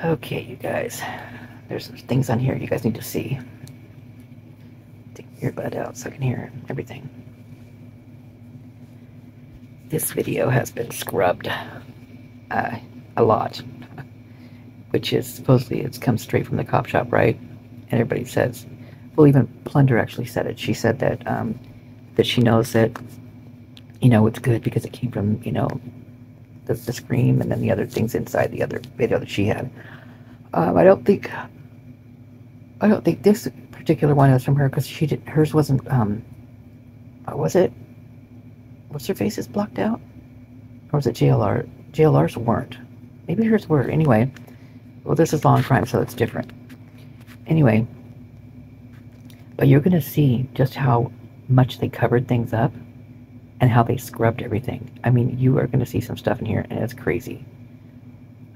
Okay, you guys. There's some things on here you guys need to see. Take your earbud out so I can hear everything. This video has been scrubbed a lot, which is supposedly it's come straight from the cop shop, right? And everybody says, well, even Plunder actually said it. She said that that she knows that, you know, it's good because it came from, you know, the Scream and then the other things inside the other video that she had. I don't think this particular one is from her because she did hers wasn't. Was it? What's her face is blocked out, or was it JLR? JLR's weren't. Maybe hers were. Anyway, well, this is Long Crime, so it's different. Anyway, but you're gonna see just how much they covered things up and how they scrubbed everything. I mean, you are gonna see some stuff in here, and it's crazy.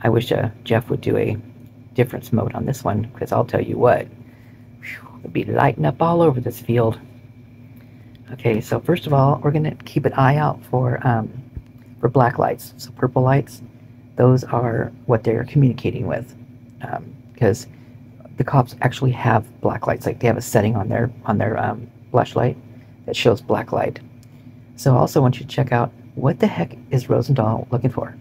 I wish Jeff would do a difference mode on this one, because I'll tell you what, it'll be lighting up all over this field. Okay, so first of all, we're gonna keep an eye out for black lights. So purple lights, those are what they're communicating with, because the cops actually have black lights. Like they have a setting on their flashlight that shows black light. So I also want you to check out what the heck is Rosendahl looking for.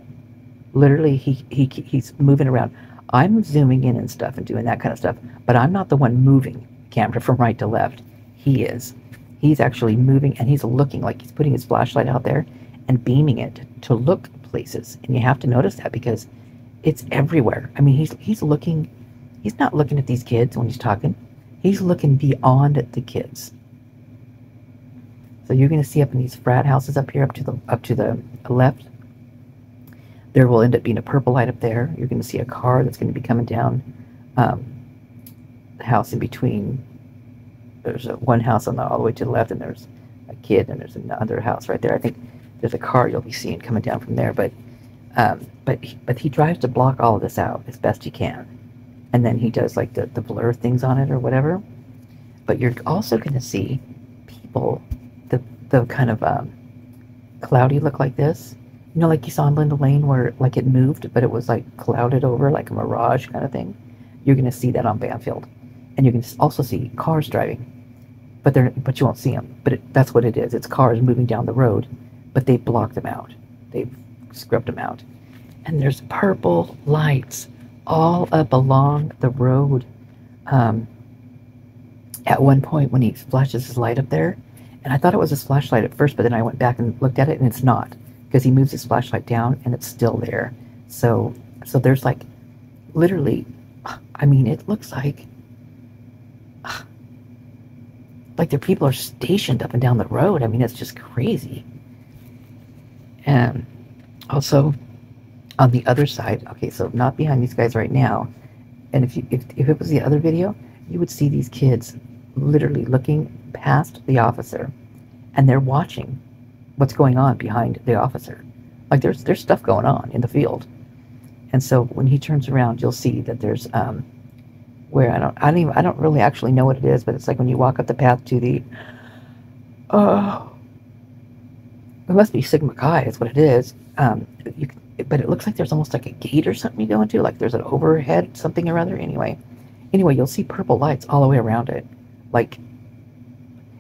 Literally, he's moving around. I'm zooming in and stuff and doing that kind of stuff, but I'm not the one moving camera from right to left. He is. He's actually moving, and he's looking like he's putting his flashlight out there and beaming it to look places. And you have to notice that because it's everywhere. I mean, he's looking. He's not looking at these kids when he's talking. He's looking beyond the kids. So you're going to see up in these frat houses up here, up to the left. There will end up being a purple light up there. You're going to see a car that's going to be coming down the house in between. There's one house on all the way to the left, and there's a kid, and there's another house right there. I think there's a car you'll be seeing coming down from there. But he tries to block all of this out as best he can, and then he does like the blur things on it or whatever. But you're also going to see people, the kind of cloudy look like this. You know, like you saw in Linda Lane where like it moved, but it was like clouded over, like a mirage kind of thing. You're going to see that on Banfield. And you can also see cars driving, but you won't see them. But that's what it is. It's cars moving down the road, but they blocked them out. They've scrubbed them out. And there's purple lights all up along the road. At one point when he flashes his light up there, and I thought it was his flashlight at first, but then I went back and looked at it, and it's not. Because he moves his flashlight down and it's still there. So there's like, literally, I mean, it looks like their people are stationed up and down the road. I mean, it's just crazy. And also, on the other side, okay, so not behind these guys right now. And if it was the other video, you would see these kids literally looking past the officer, and they're watching what's going on behind the officer. Like there's stuff going on in the field. And so when he turns around, you'll see that there's where I don't really actually know what it is, but it's like when you walk up the path to the it must be Sigma Chi is what it is. But it looks like there's almost like a gate or something you go into, like there's an overhead something or other. Anyway, you'll see purple lights all the way around it, like,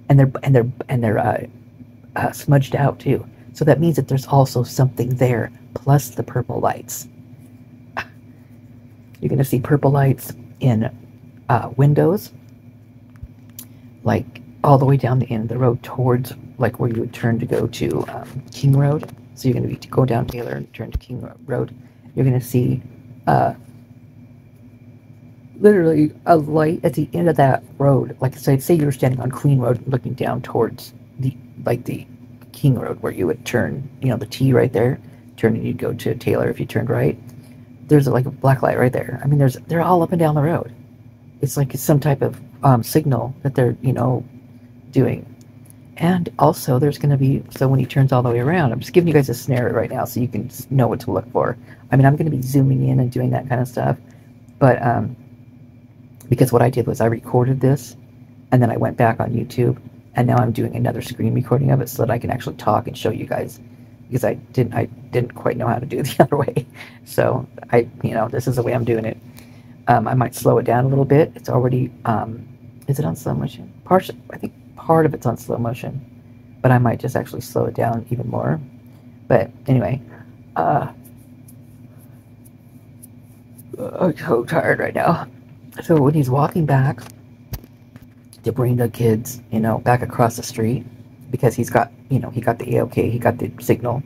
and they're smudged out too. So that means that there's also something there, plus the purple lights. You're going to see purple lights in windows, like all the way down the end of the road towards like where you would turn to go to King Road. So you're going to go down Taylor and turn to King Road. You're going to see literally a light at the end of that road. Like say you were standing on Queen Road looking down towards the King Road where you would turn, you know, the T right there, turn and you'd go to Taylor if you turned right. There's like a black light right there. I mean, they're all up and down the road. It's like some type of signal that they're, you know, doing. And also there's going to be, so when he turns all the way around, I'm just giving you guys a scenario right now so you can know what to look for. I mean, I'm going to be zooming in and doing that kind of stuff. But because what I did was I recorded this and then I went back on YouTube, and now I'm doing another screen recording of it so that I can actually talk and show you guys, because I didn't quite know how to do it the other way. So this is the way I'm doing it. I might slow it down a little bit. It's already, is it on slow motion? I think part of it's on slow motion, but I might just actually slow it down even more. But anyway, I'm so tired right now. So when he's walking back to bring the kids, back across the street, because he's got, he got the A-OK, he got the signal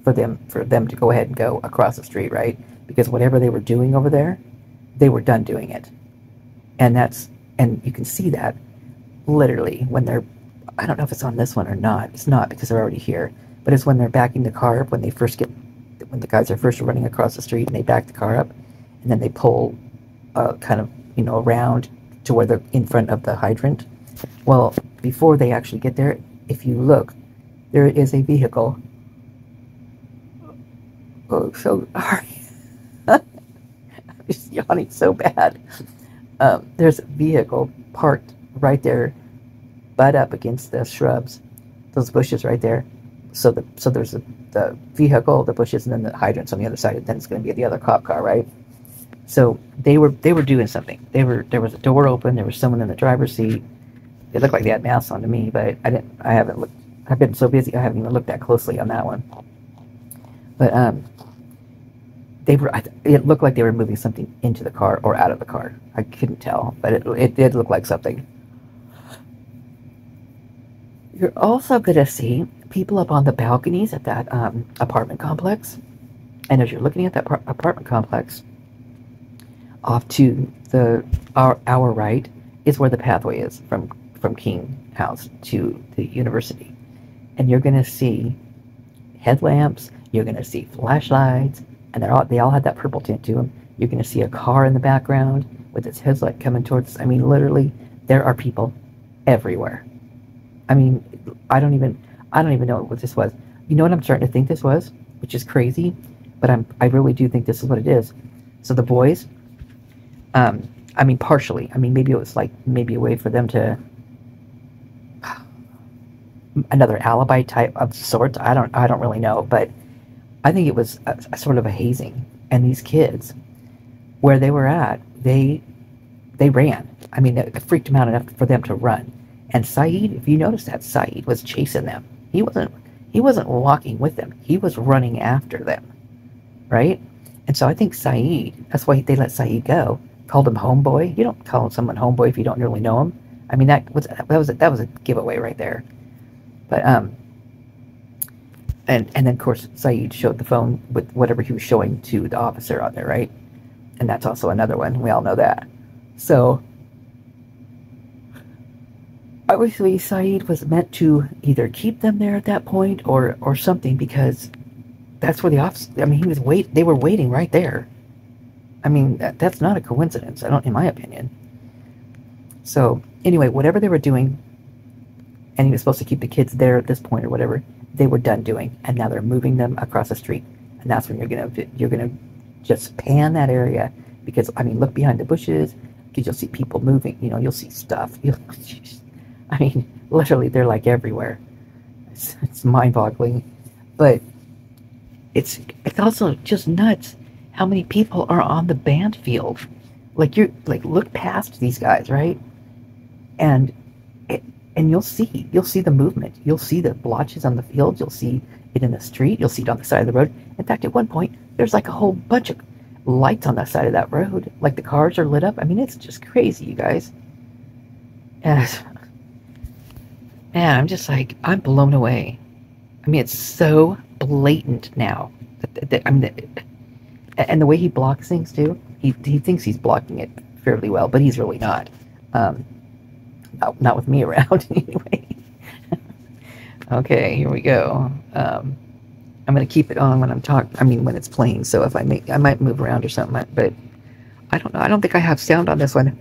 for them to go ahead and go across the street, right? Because whatever they were doing over there, they were done doing it. And you can see that literally when they're, I don't know if it's on this one or not. It's not, because they're already here. But it's when they're backing the car up, when the guys are first running across the street and they back the car up, and then they pull kind of, around to where they're in front of the hydrant. Well, before they actually get there, if you look, there is a vehicle. Oh, so sorry. I'm just yawning so bad. There's a vehicle parked right there, butt up against the shrubs, those bushes right there. So there's the vehicle, the bushes, and then the hydrants on the other side. And then it's going to be the other cop car, right? So they were doing something. There was a door open. There was someone in the driver's seat. It looked like they had masks on to me, but I haven't looked. I've been so busy, I haven't even looked that closely on that one. But it looked like they were moving something into the car or out of the car. I couldn't tell, but it did look like something. You're also going to see people up on the balconies at that apartment complex. And as you're looking at that apartment complex, off to our right is where the pathway is from King House to the university. And you're going to see headlamps, you're going to see flashlights, and they all had that purple tint to them. You're going to see a car in the background with its headlight coming towards us. I mean, literally, there are people everywhere. I mean, I don't even know what this was. You know what I'm starting to think this was, which is crazy, but I really do think this is what it is. So the boys, I mean, partially. I mean, maybe it was maybe a way for them to another alibi type of sorts. I don't really know, but I think it was a sort of a hazing. And these kids, where they were at, they ran. I mean, it freaked them out enough for them to run. And Saeed, if you notice that, Saeed was chasing them. He wasn't walking with them. He was running after them, right? And so I think Saeed, that's why they let Saeed go. Called him homeboy. You don't call someone homeboy if you don't really know him. I mean, that was a giveaway right there. But and then of course Saeed showed the phone with whatever he was showing to the officer on there, right? And that's also another one. We all know that. So obviously Saeed was meant to either keep them there at that point or something, because that's where the officer, I mean, they were waiting right there. I mean, that's not a coincidence, in my opinion. So anyway, whatever they were doing, and he was supposed to keep the kids there at this point or whatever, they were done doing, and now they're moving them across the street. And that's when you're gonna just pan that area, because I mean, look behind the bushes, because you'll see people moving. You'll see stuff. I mean, literally, they're like everywhere. It's mind-boggling, but it's also just nuts how many people are on the band field. Look past these guys, right? And you'll see the movement. You'll see the blotches on the field. You'll see it in the street. You'll see it on the side of the road. In fact, at one point, there's like a whole bunch of lights on that side of that road. Like the cars are lit up. I mean, it's just crazy, you guys. And man, I'm just like, I'm blown away. I mean, it's so blatant now. And the way he blocks things too, he thinks he's blocking it fairly well, but he's really not. Not with me around anyway. Okay, here we go. I'm gonna keep it on when I'm talking. I mean, when it's playing. So if I might move around or something. But I don't know. I don't think I have sound on this one.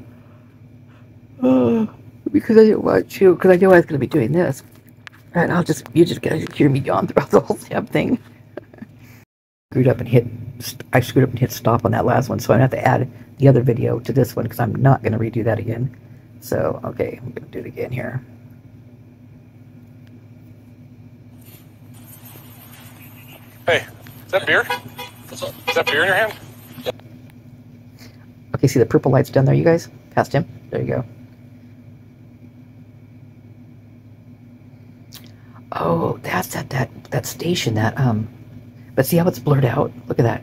Because I didn't want to. Because I knew I was gonna be doing this, and you just gotta hear me yawn throughout the whole damn thing. I screwed up and hit stop on that last one, so I have to add the other video to this one because I'm not gonna redo that again. So okay, I'm gonna do it again here. Hey, is that beer? Is that beer in your hand? Okay, see the purple lights down there, you guys? Past him. There you go. Oh, that's that station, but see how it's blurred out? Look at that.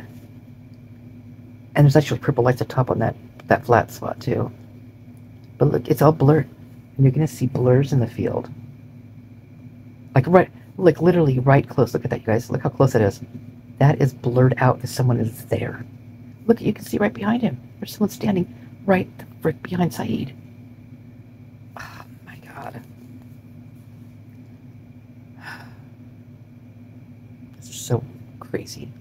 And there's actually purple lights at the top on that flat spot too. But look, it's all blurred. And you're gonna see blurs in the field. Like literally right close. Look at that, you guys. Look how close it is. That is blurred out if someone is there. Look, you can see right behind him. There's someone standing right behind Saeed. Oh my God. This is so crazy.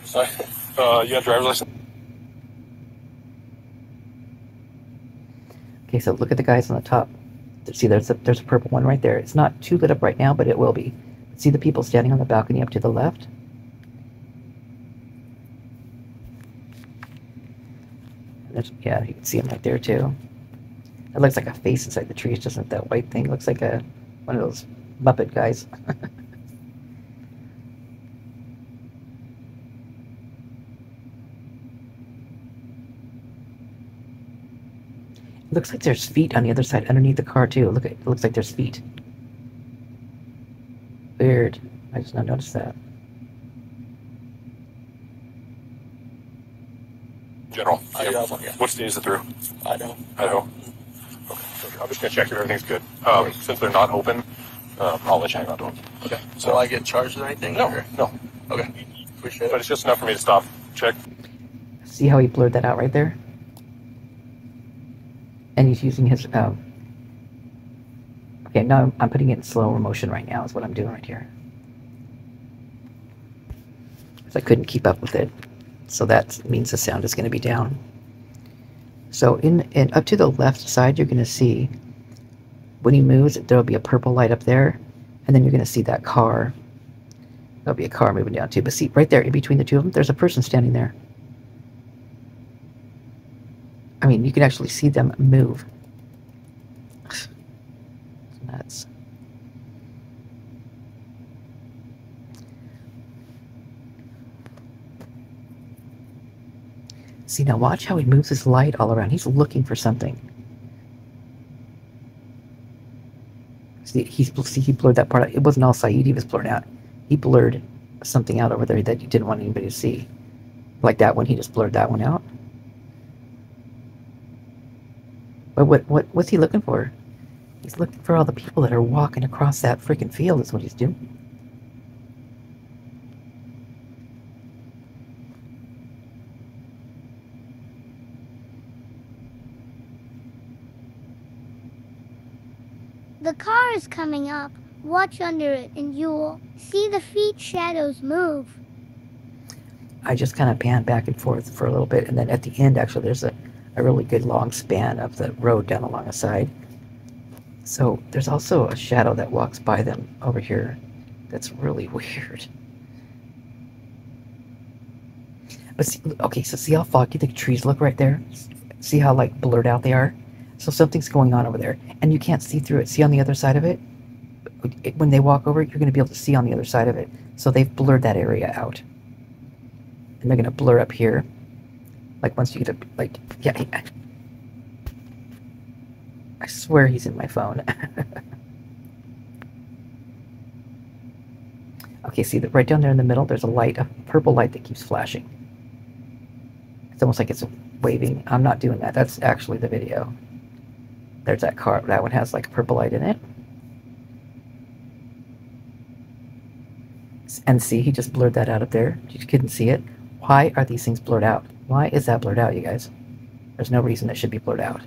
Sorry. You got a driver's license? Okay, so look at the guys on the top. See, there's a purple one right there. It's not too lit up right now, but it will be. See the people standing on the balcony up to the left? Yeah, you can see them right there too. It looks like a face inside the trees, doesn't it? That white thing looks like one of those Muppet guys. It looks like there's feet on the other side underneath the car too. Look, it looks like there's feet. Weird. I just not noticed that. General. What state is it through? Idaho. Idaho. Okay. I'm just gonna check if everything's good. Since they're not open, I'll let you hang on to them. Okay. So I get charged or anything? No. Or? No. Okay. Appreciate it. But it's just enough for me to stop, check. See how he blurred that out right there? And he's using his, okay, now I'm putting it in slower motion right now is what I'm doing right here. Because I couldn't keep up with it. So that means the sound is going to be down. So in up to the left side, you're going to see, when he moves, there'll be a purple light up there. And then you're going to see that car. There'll be a car moving down too. But see, right there, in between the two of them, there's a person standing there. I mean, you can actually see them move. It's nuts. See, now watch how he moves his light all around. He's looking for something. See, he blurred that part out. It wasn't all Saeed he was blurred out. He blurred something out over there that you didn't want anybody to see. Like that one, he just blurred that one out. But what's he looking for? He's looking for all the people that are walking across that freaking field is what he's doing. The car is coming up. Watch under it and you'll see the feet shadows move. I just kind of panned back and forth for a little bit, and then at the end, actually, there's a really good long span of the road down along the side. So there's also a shadow that walks by them over here that's really weird. But see, okay, so see how foggy the trees look right there? See how like blurred out they are? So something's going on over there, and you can't see through it. See on the other side of it? When they walk over it, you're going to be able to see on the other side of it. So they've blurred that area out. And they're going to blur up here. Like once you get up, like, yeah. I swear he's in my phone. Okay, see that right down there in the middle, there's a light, a purple light that keeps flashing. It's almost like it's waving. I'm not doing that. That's actually the video. There's that car. That one has like a purple light in it. And see, he just blurred that out up there. You couldn't see it. Why are these things blurred out? Why is that blurred out, you guys? There's no reason it should be blurred out.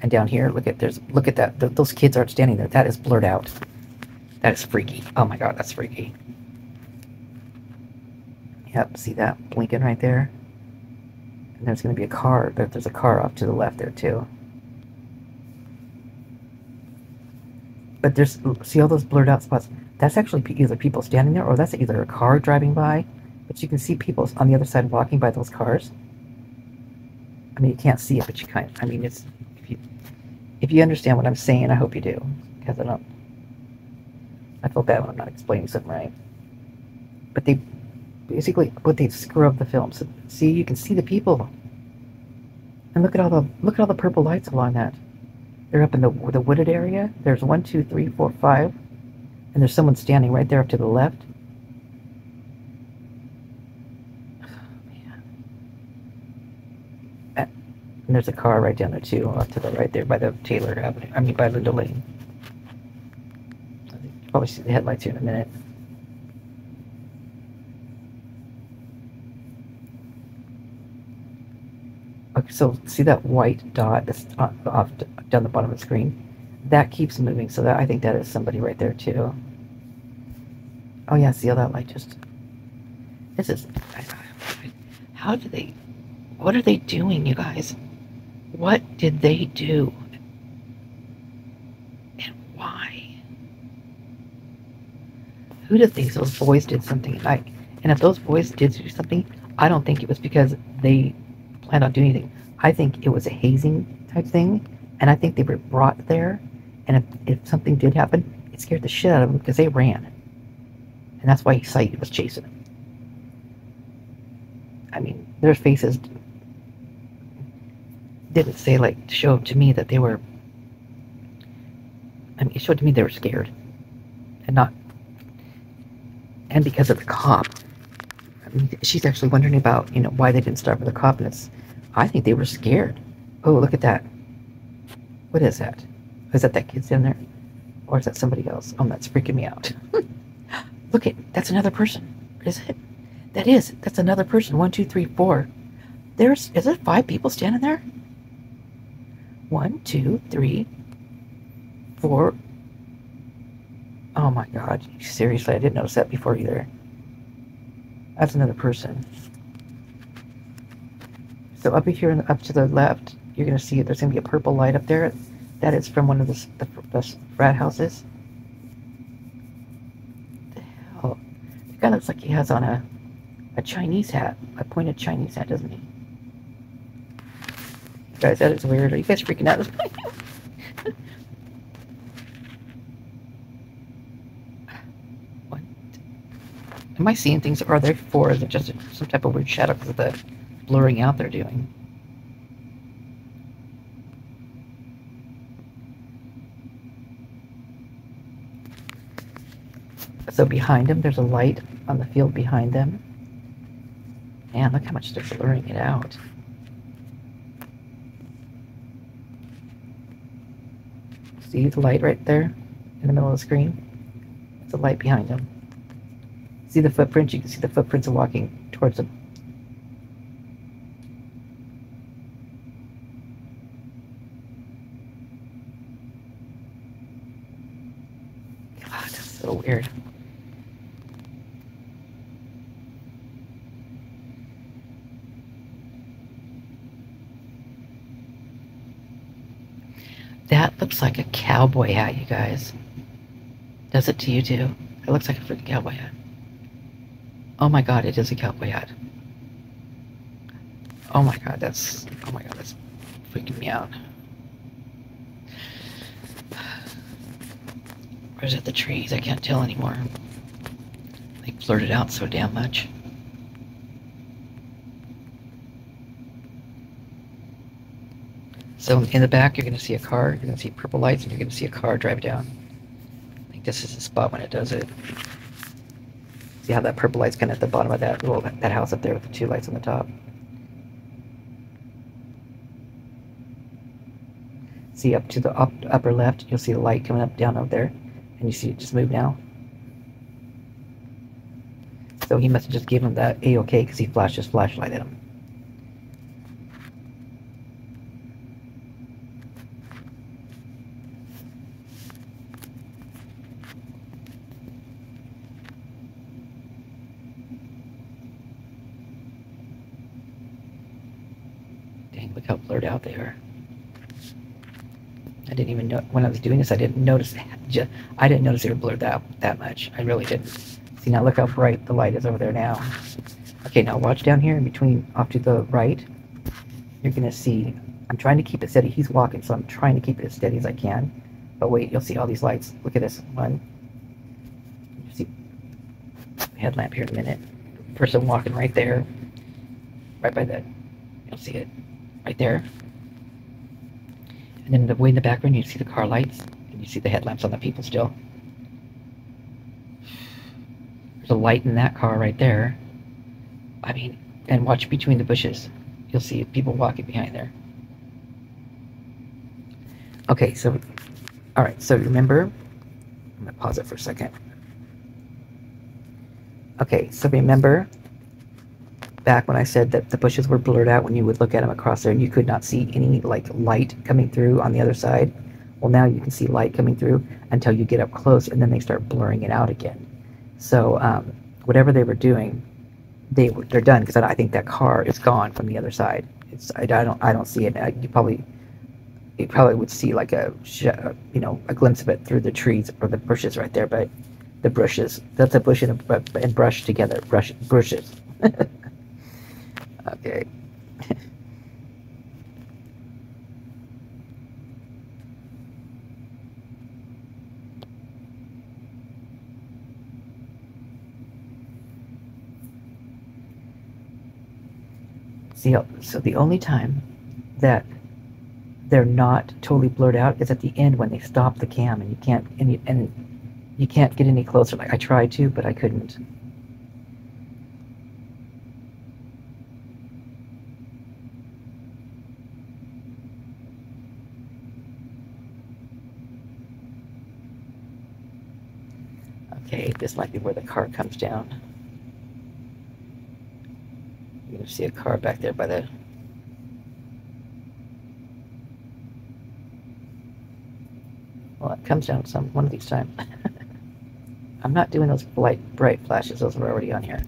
And down here, look at that. Those kids aren't standing there. That is blurred out. That is freaky. Oh my god, that's freaky. Yep, see that blinking right there? And there's going to be a car. There's a car off to the left there too. But there's, see all those blurred out spots? That's actually either people standing there, or that's either a car driving by. But you can see people on the other side walking by those cars. I mean, you can't see it, but you kind of, I mean, it's, if you understand what I'm saying, I hope you do. Because I feel bad when I'm not explaining something right. But basically what they screw up the film. So see, you can see the people, and look at all the purple lights along that. They're up in the wooded area. There's 1, 2, 3, 4, 5, and there's someone standing right there up to the left. And there's a car right down there too, off to the right there by the Taylor Avenue. I mean, by Linda Lane. You'll probably see the headlights here in a minute. Okay, so see that white dot that's off down the bottom of the screen? That keeps moving, so that I think that is somebody right there too. Oh yeah, see how that light just... This is... How do they... What are they doing, you guys? What did they do? And why? Who thinks those boys did something? And if those boys did do something, I don't think it was because they planned on doing anything. I think it was a hazing type thing, and I think they were brought there, and if something did happen, it scared the shit out of them because they ran. And that's why Sight was chasing them. I mean, their faces didn't say, like, to show to me that they were... I mean, it showed to me they were scared. And not... And because of the cop. I mean, she's actually wondering about, you know, why they didn't start with the cop, and it's... I think they were scared. Oh, look at that. What is that? Is that kid's in there? Or is that somebody else? Oh, that's freaking me out. Look that's another person. Is it? That's another person. 1, 2, 3, 4. Is there 5 people standing there? 1, 2, 3, 4. Oh my god. Seriously, I didn't notice that before either. That's another person. So up here and up to the left, you're going to see there's going to be a purple light up there. That is from one of the frat houses. What the hell? The guy looks like he has on a Chinese hat. A pointed Chinese hat, doesn't he? Guys, that is weird. Are you guys freaking out? What? Am I seeing things? Or are there 4? Is it just some type of weird shadow because of the blurring out they're doing? So behind them, there's a light on the field behind them. Man, look how much they're blurring it out. See the light right there in the middle of the screen? It's a light behind them. See the footprints? You can see the footprints of walking towards them. God, that's so weird. That looks like a cowboy hat, you guys. Does it to you too? It looks like a freaking cowboy hat. Oh my god, it is a cowboy hat. Oh my god, that's freaking me out. Or is it the trees? I can't tell anymore. They blurred it out so damn much. So in the back, you're going to see a car, you're going to see purple lights, and you're going to see a car drive down. I think this is the spot when it does it. See how that purple light's kind of at the bottom of that house up there with the 2 lights on the top. See up to the upper left, you'll see the light coming up down over there, and you see it just move now. So he must have just given him that A-OK because he flashed his flashlight at him. Dang, look how blurred out they are. I didn't even know, when I was doing this, I didn't notice they were blurred that much. I really didn't. See, now look how bright the light is over there now. Okay, now watch down here in between, off to the right. You're going to see, I'm trying to keep it steady. He's walking, so I'm trying to keep it as steady as I can. But wait, you'll see all these lights. Look at this one. You see the headlamp here in a minute. person walking right there, right by that. You'll see it right there. And then the way in the background, you see the car lights, and you see the headlamps on the people still. There's a light in that car right there. I mean, and watch between the bushes. You'll see people walking behind there. Okay, so, all right, so remember, I'm gonna pause it for a second. Okay, so remember back when I said that the bushes were blurred out when you would look at them across there and you could not see any like light coming through on the other side? Well, now you can see light coming through until you get up close, and then they start blurring it out again. So whatever they were doing, they're done, because I think that car is gone from the other side. I don't see it. You probably would see like a glimpse of it through the trees or the bushes right there, but the bushes, that's a bush and brush together, bushes. Okay. See, so the only time that they're not totally blurred out is at the end when they stop the cam and you can't get any closer. Like I tried to, but I couldn't. Okay, this might be where the car comes down. You can see a car back there by the... Well, it comes down one of these times. I'm not doing those bright flashes. Those are already on here.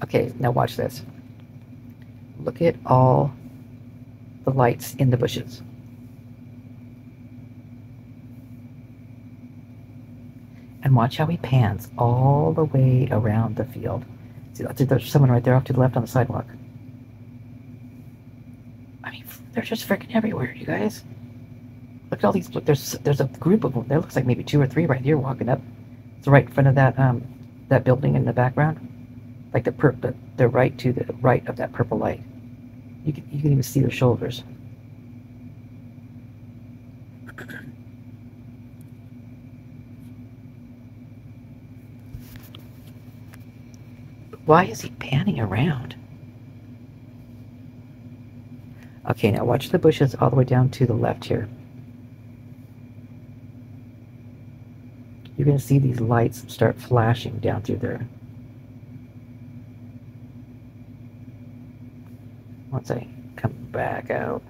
Okay, now watch this. Look at all the lights in the bushes. And watch how he pans all the way around the field. See, there's someone right there off to the left on the sidewalk. I mean, they're just freaking everywhere, you guys. Look at all these. Look, there's a group of them. There looks like maybe 2 or 3 right here walking up. It's right in front of that building in the background. Like they're right to the right of that purple light. You can even see their shoulders. Why is he panning around? Okay, now watch the bushes all the way down to the left here. You're going to see these lights start flashing down through there. Once I come back out.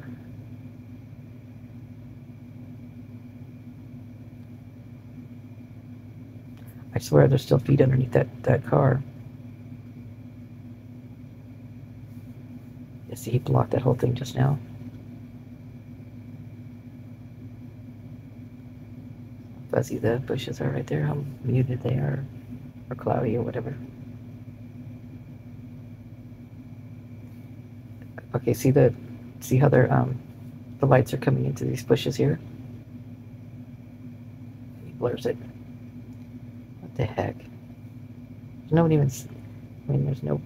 I swear there's still feet underneath that car. You see, he blocked that whole thing just now. Fuzzy the bushes are right there, how muted they are, or cloudy or whatever. Okay, see how they're the lights are coming into these bushes here? He blurs it. What the heck? There's no one even, I mean, there's no...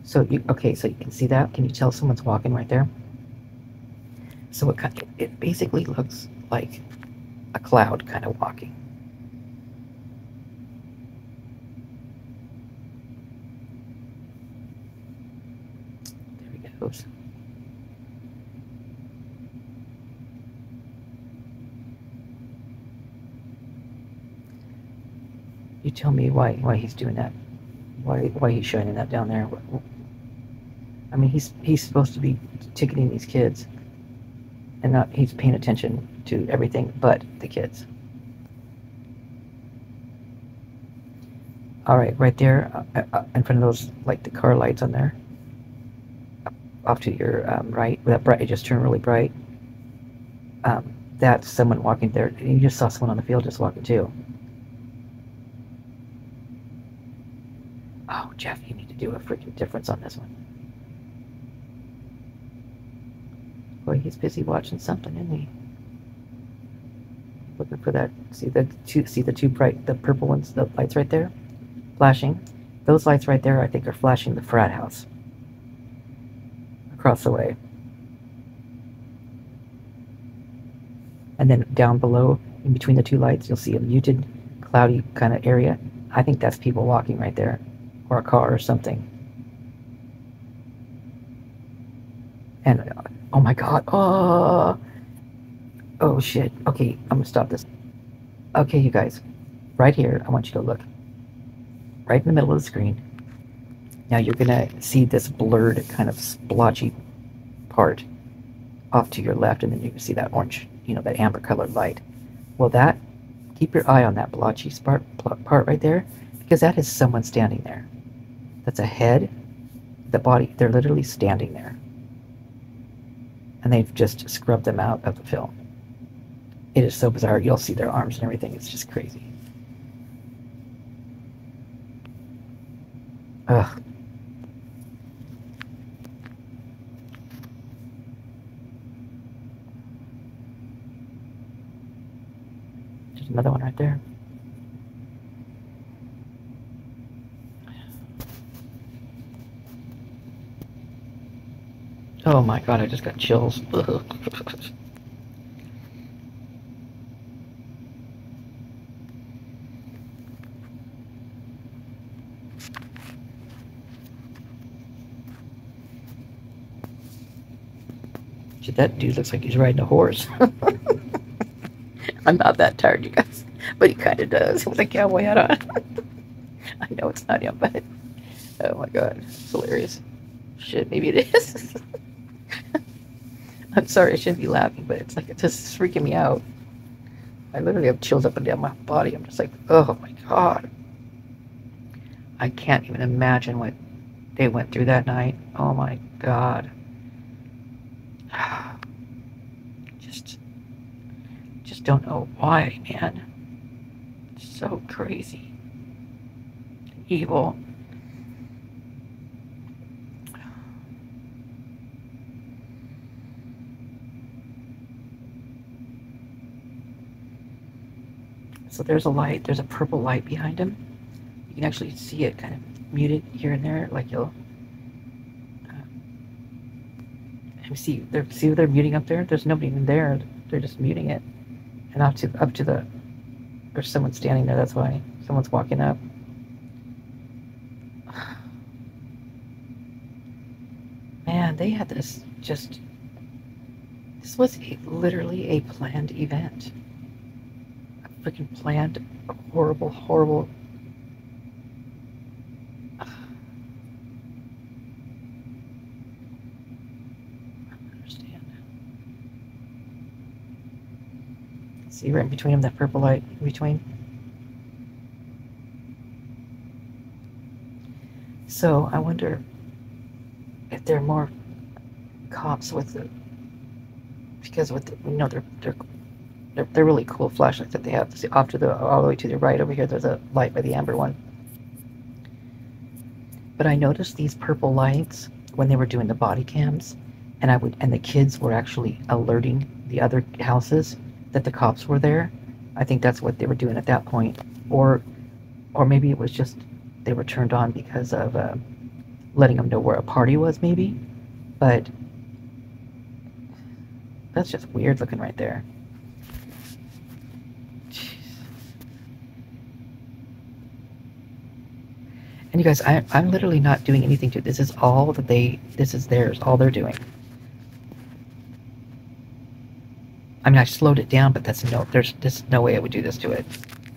So you can see that? Can you tell someone's walking right there? So it basically looks like a cloud kind of walking. There he goes. You tell me why he's doing that. Why he's shining that down there. I mean, he's supposed to be ticketing these kids, and he's paying attention to everything but the kids. All right, right there in front of those, like the car lights on there, off to your right, that bright, it just turned really bright. That's someone walking there, and you just saw someone on the field just walking too. Oh, Jeff, you need to do a freaking difference on this one. Boy, he's busy watching something, isn't he? looking for that. See the two bright, the purple ones, the lights right there, flashing. Those lights right there, I think, are flashing the frat house across the way. And then down below, in between the two lights, you'll see a muted, cloudy kind of area. I think that's people walking right there, or a car or something. And oh my god, oh shit. Okay, I'm gonna stop this. Okay, you guys, right here, I want you to look right in the middle of the screen. Now you're gonna see this blurred kind of splotchy part off to your left, and then you can see that orange, that amber colored light. Well, keep your eye on that blotchy part right there, because that is someone standing there. That's a head, the body, they're literally standing there. And they've just scrubbed them out of the film. It is so bizarre. You'll see their arms and everything. It's just crazy. Ugh. There's another one right there. Oh my god, I just got chills. Shit, that dude looks like he's riding a horse. I'm not that tired, you guys, but he kind of does with a cowboy hat on. I know it's not him, but oh my god, it's hilarious. Shit, maybe it is. I'm sorry, I shouldn't be laughing, but it's just freaking me out. I literally have chills up and down my body. I'm just like, oh my god. I can't even imagine what they went through that night. Oh my god. Just don't know why, man. It's so crazy. Evil. So there's a light, there's a purple light behind him. You can actually see it kind of muted here and there, like you'll see they're muting up there. There's nobody even there. They're just muting it. And up to the there's someone standing there, that's why. Someone's walking up. Man, they had this was literally a planned event. Freaking planned, horrible. I don't understand. See right in between them, that purple light in between. So I wonder if there are more cops with the, because with the, they're really cool flashlights that they have. See, off to all the way to the right over here, there's a light by the amber one. But I noticed these purple lights when they were doing the body cams, and the kids were actually alerting the other houses that the cops were there. I think that's what they were doing at that point, or maybe it was just they were turned on because of letting them know where a party was, maybe. But that's just weird looking right there. And you guys, I'm literally not doing anything to it. This is all that this is theirs, all they're doing. I mean, I slowed it down, but there's no way I would do this to it.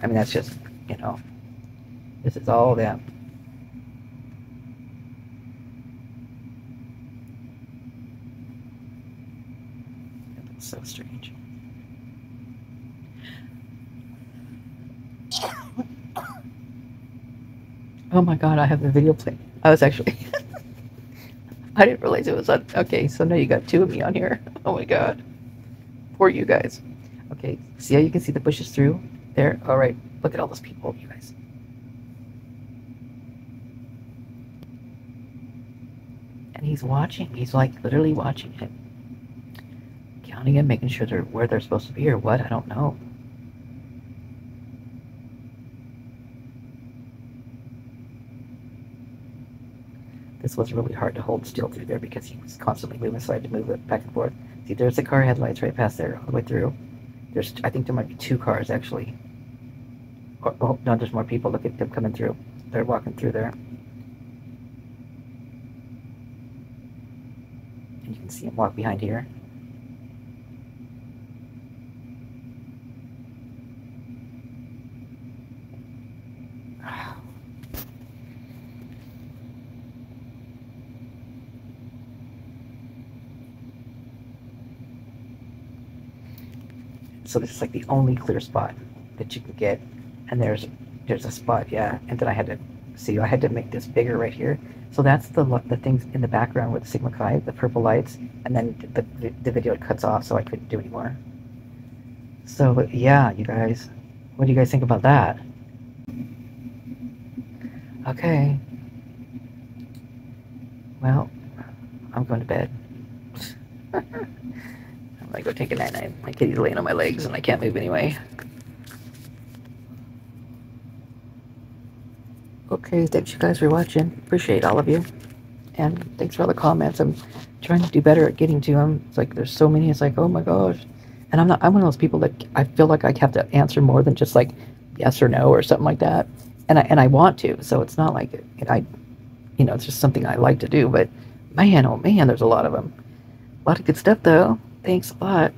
I mean, that's just, this is all them. That's so strange. Oh my god, I have the video playing. I was actually... I didn't realize it was on... Okay, so now you got two of me on here. Oh my god. Poor you guys. Okay, see how you can see the bushes through? There? Alright, look at all those people, you guys. And he's watching. He's like literally watching it. Counting them, making sure they're where they're supposed to be or what, I don't know. This was really hard to hold still through there because he was constantly moving, so I had to move it back and forth. See, there's the car headlights right past there, all the way through. I think there might be 2 cars actually. Oh no, there's more people. Look at them coming through. They're walking through there. And you can see him walk behind here. So this is like the only clear spot that you can get, and there's a spot, yeah. And then I had to make this bigger right here. So that's the things in the background with the Sigma Chi, the purple lights, and then the video cuts off, so I couldn't do anymore. So yeah, you guys, what do you guys think about that? Okay. Well, I'm going to bed. I'm gonna go take a night. My kitty's laying on my legs and I can't move anyway. Okay, thanks you guys for watching. Appreciate all of you. And thanks for all the comments. I'm trying to do better at getting to them. It's like there's so many, it's like, oh my gosh. And I'm one of those people that I feel like I have to answer more than just like yes or no or something like that. And I want to, so it's not like it's just something I like to do, but man, oh man, there's a lot of them. A lot of good stuff though. Thanks a lot.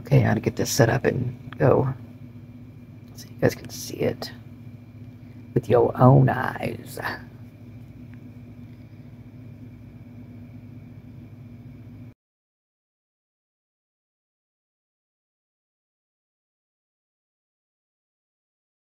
Okay, I gotta get this set up and go so you guys can see it with your own eyes.